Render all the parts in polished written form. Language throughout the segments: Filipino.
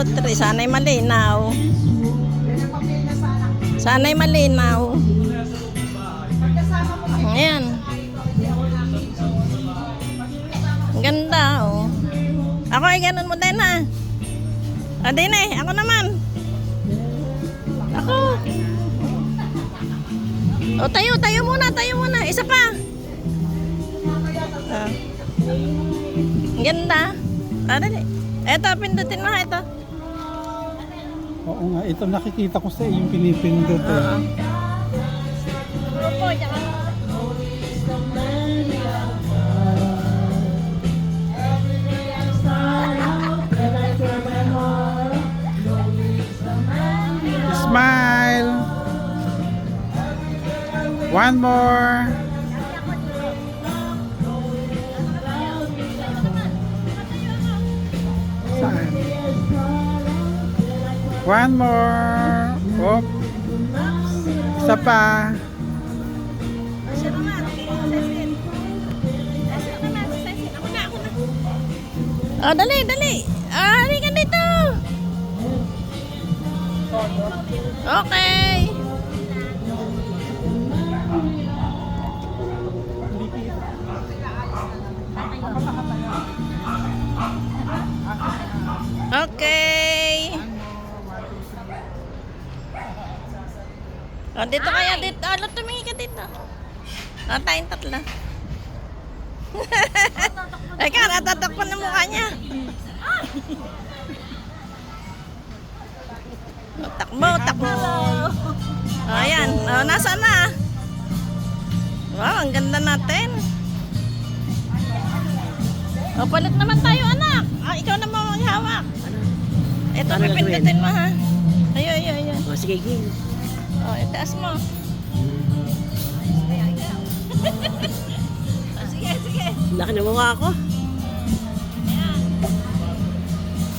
2, 3. Sana'y malinaw. Sana'y malinaw. Ayan. Ang ganda, oh. Ako ay ganun mo din, ha? O, din eh. Ako naman. Ako. O, tayo muna. Isa pa. Ang ganda. Dali. Eto, pindutin mo, ito. Oo nga, ito nakikita ko sa yung pinipindot. Opo, tsaka. Smile! One more! Saan? One more! Oop! Isa pa! Oh, dali. Halika dito. Okay. Okay. Oh, dito kaya dito. Ano, tumingin ka dito. Oh, tayong tatlo. Eka, natatakpan ng mukha niya. Takbo. Oh, ayan. Oh, nasaan na? Wow, ang ganda natin. Oh, palit naman tayo, anak. Ah, ikaw naman maghawak. Ito, pipindutin mo, ha? Ayun. O, sige, game. Oh, itaas mo. Sige. Laki na mukha ako. Ayan.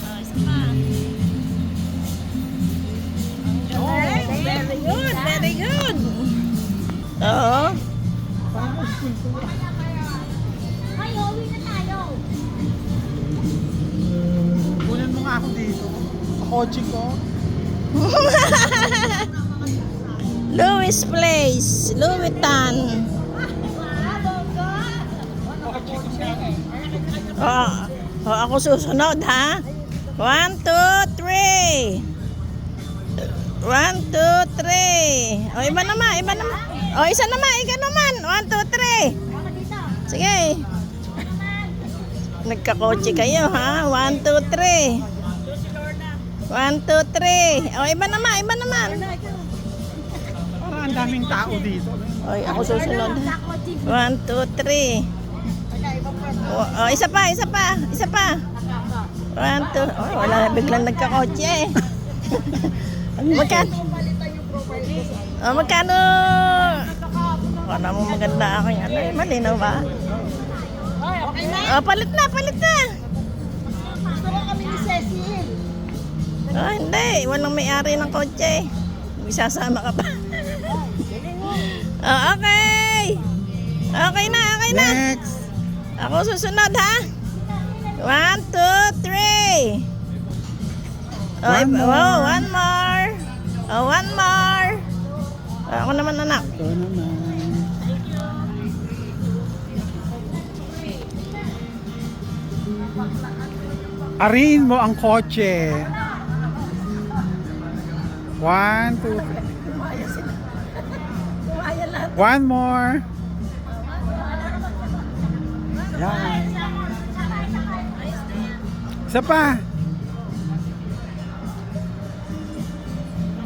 Oh, isa pa. Very good. Oo. Ay, uwi na tayo. Kunin mo nga ako dito. Sa kotse ko. Louis Place, Louitan. Oh, ako susunod, ha? 1, 2, 3. 1, 2, 3. O, iba naman. O, isa naman, ikaw naman. 1, 2, 3. Sige. Nagkakotse kayo, ha? 1, 2, 3. 1, 2, 3. O, iba naman. Parang ang daming tao dito. Oy, ako susunod. 1, 2, 3. Oh, isa pa. 1, 2. Oh, wala, biglang nagkakotse eh. Magkano? Wala mo maganda ako yan. Ay, malinaw ba? Oh, palit na. Gusto ko kami ni Cecil. Oh, hindi. Walang may-ari ng kotse. Isasama ka pa. Oh, okay. Okay na. Next! Ako susunod, ha? 1, 2, 3. One more. Oh, one more. Oh, one more. Ako naman, anak. Ito naman. Ariin mo ang kotse. 1, 2, 3. One more. Yan. Isa pa.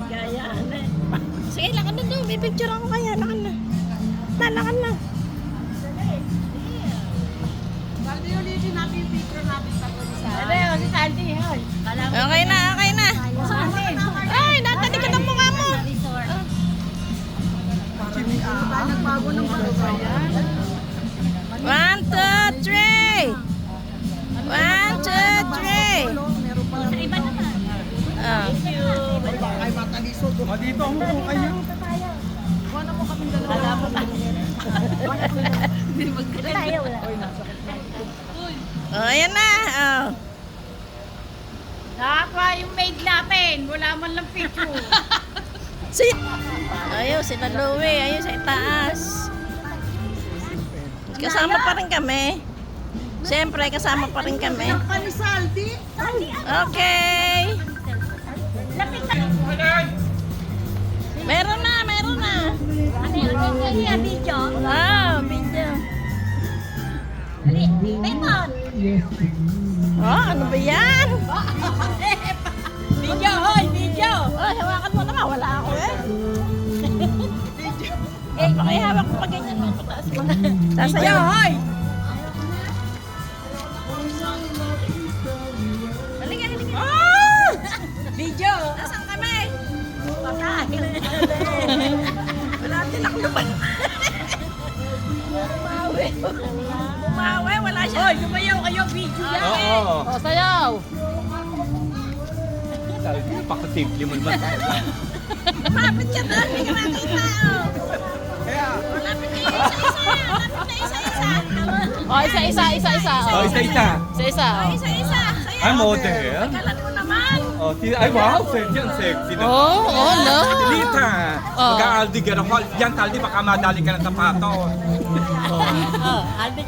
Gayaan eh. Sige, lakad na doon. May picture ako kaya. Lakad na. Lakad na. Saldi ulitin natin yung picture natin sa Gonzalo. Si Sandy, hoy. Okay na. Ay, natalikod ang mukha mo. Nagbago ng kalubayan. 1, 2, 3. 1, 2, 3. Sa iba naman. Oh. Ay, matalisod. Dito mo po kayo. Wala mo kaming dalawa. Tayo, wala. Oh, ayan na. Oh. Nak? Nakakwa yung maid natin. Wala man lang picture. Ayun, sila Louie. Ayun, sa itaas. Kasama pa rin kami. Siyempre, kasama pa rin kami. Kani Saldi? Okay. Meron na, meron na. Ano yung video? Ah, video. Raymond! Oh, ano ba yan? Video, hoy! Video! Oh, hawakan mo naman. Wala ako eh. Pakihawak mo pa ganyan mo. Pataas mo. Sasayaw. hoy! Halika, halika. Video! Nasaan kami? Pakain! Wala tinakluban. Bumawi. Bumawi, wala siya. Hoy, lumayaw kayo, video yan! Oo. O, sayaw! Pakasimple mo naman tayo. Lapit ka doon. Hindi ka makita. Oh. Kaya, Lapit na isa-isa. Lapit na isa-isa. O, isa-isa. isa-isa. Isa-isa. Oh, isa-isa. Sayaw. Ay, model. Tagalan mo naman. Oh, ay, wow, sexy ang sexy na. Oh, no! Lita, Oh. mag-aaldi ka na. Yan, taldi, baka madali ka ng sapatos.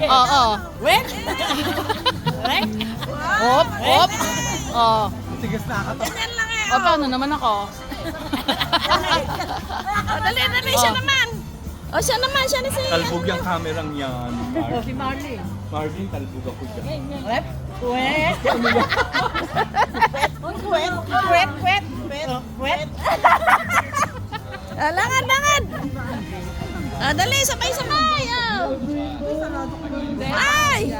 Oo. Wait! Wait! Op! Op! Oh. Tigas na ka to. Ganyan lang eh. O, paano naman ako? Oh, dali, dali. Siya naman. Oh, siya naman. Siya na siya. Talbog yung kamerang yan. Si Marley. Marvin, talbog ako dyan. Wait! Wet. Wet. Wet. Wet. Wet. Wet. Ah, langad, langad. Ah, dali, sabay-sabay. Oh. Ay!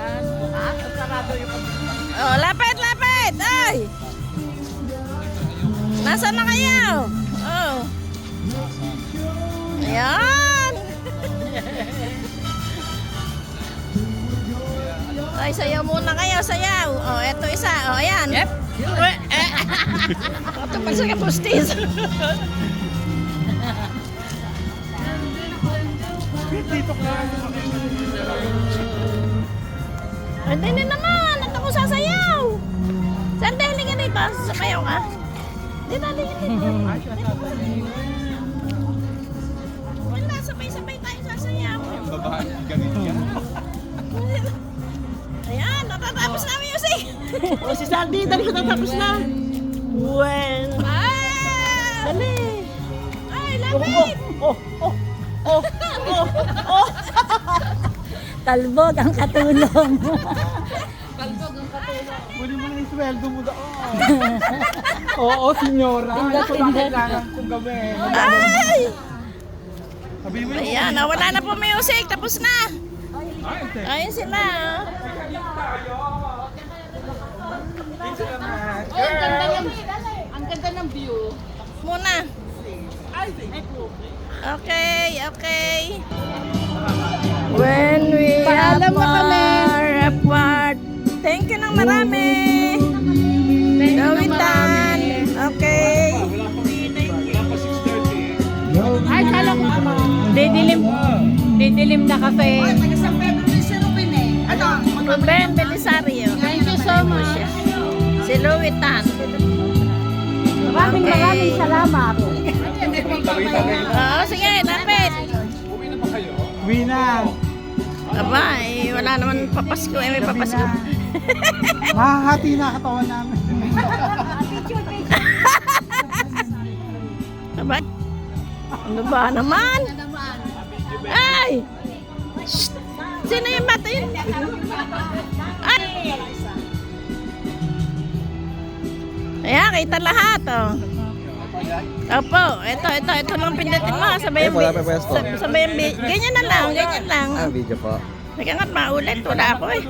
Oh, lapit, lapit. Ay! Nasaan na kayo? Oh. Ayan. Ay, sayaw muna kayo, sayaw. Oh, eto isa. Oh, ayan. Yep. Ito pa sa kapustis. Dito ka. Hindi na naman. At ako sasayaw. Saan dahil ka dito? Sasayaw ka? Dito, dito. Wala, sabay-sabay tayo sasayaw. Babae, ganito yan. Ayan, natatapos na music. O si Saldi, dali ko natapos na. Well. Ah! Dali. Ay, lapit. Talbog ang katulong. Muli mo na yung sweldo mo doon. Oo, senyora. Ito lang kailangan kong gawin. Ay! Sabi mo yung Ayan, wala na po music. Tapos na. Ayun sila. Ang ganda ng view. Muna. Okay, okay. When we Paalam na kami. are apart. Thank you ng marami. Gawitan. Okay. Ay, kala ko. Didilim na kasi. Taga San Pedro de Serupin eh. Ano? Ben Belisario. Thank you so much. Si Louie Tan. Maraming salamat. Oo, sige, lapit. Uwi na. Aba, eh, wala naman papasko. Eh, may papasko. Mahahati na katawan namin. Aba, ano ba naman? Ay! Shh! Sino yung bata yun? Ay! Ayan, kita lahat, oh. Opo, ito lang pindutin mo. Sabay yung, sabay yung, ganyan na lang, ganyan lang. Video po. Nagangat maulit, wala ako eh.